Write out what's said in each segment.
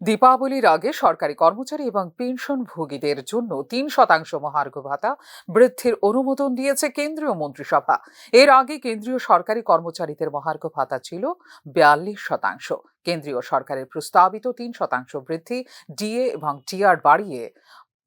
দীপাবলির আগে সরকারি কর্মচারী এবং পেনশনভোগীদের জন্য ৩% মহার্ঘ ভাতা বৃদ্ধির অনুমোদন দিয়েছে কেন্দ্রীয় মন্ত্রিসভা। এর আগে কেন্দ্রীয় সরকারি কর্মচারীদের মহার্ঘ ভাতা ছিল ৪২%। কেন্দ্রীয় সরকারের প্রস্তাবিত ৩% বৃদ্ধি ডিএ এবং টিআর বাড়িয়ে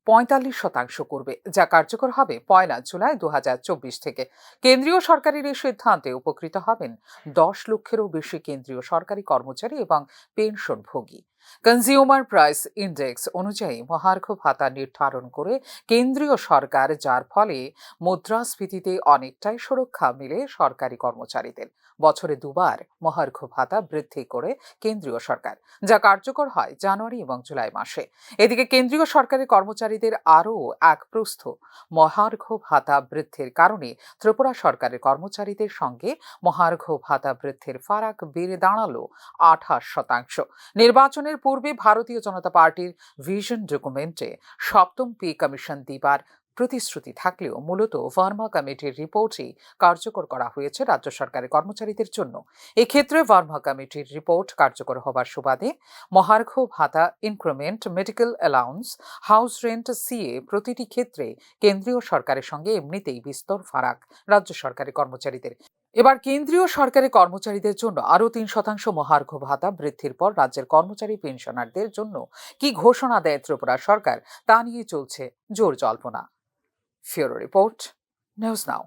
৪৫% করবে, যা কার্যকর হবে ১ জুলাই ২০২৪ থেকে। কেন্দ্রীয় সরকারের এই সিদ্ধান্তে উপকৃত হবেন ১০ লক্ষেরও বেশি কেন্দ্রীয় সরকারি কর্মচারী এবং পেনশনভোগী। কনজিউমার প্রাইস ইন্ডেক্স অনুযায়ী মহার্ঘ ভাতা নির্ধারণ করে কেন্দ্রীয় সরকার, যার ফলে মুদ্রাস্ফীতিতে অনেকটাই সুরক্ষা মিলে সরকারি কর্মচারীদের। বছরে দুবার মহার্ঘ ভাতা বৃদ্ধি করে কেন্দ্রীয় সরকার, যা কার্যকর হয় জানুয়ারি এবং জুলাই মাসে। এদিকে কেন্দ্রীয় সরকারি কর্মচারীদের আরও এক প্রস্থ মহার্ঘ ভাতা বৃদ্ধির কারণে ত্রিপুরা সরকারের কর্মচারীদের সঙ্গে মহার্ঘ ভাতা বৃদ্ধির ফারাক বেড়ে দাঁড়ালো ২৮%। নির্বাচনের পূর্বে ভারতীয় জনতা পার্টির ভিশন ডকুমেন্টে সপ্তম পে কমিশন দিবার প্রতিশ্রুতি থাকলেও মূলত ভার্মা কমিটির রিপোর্টই কার্যকর করা হয়েছে রাজ্য সরকারের কর্মচারীদের জন্য। এক্ষেত্রে ভার্মা কমিটির রিপোর্ট কার্যকর হবার সুবাদে মহার্ঘ ভাতা, increment, medical allowance, house rent, CA প্রতিটি ক্ষেত্রে কেন্দ্রীয় সরকারের সঙ্গে এমনিতেই বিস্তর ফারাক রাজ্য সরকারি কর্মচারীদের। এবার কেন্দ্রীয় সরকারি কর্মচারীদের জন্য আরও ৩% মহার্ঘ ভাতা বৃদ্ধির পর রাজ্যের কর্মচারী পেনশনারদের জন্য কি ঘোষণা দেয় ত্রিপুরা সরকার, তা নিয়ে চলছে জোর জল্পনা। ফিউরো রিপোর্ট, নিউজ নাও।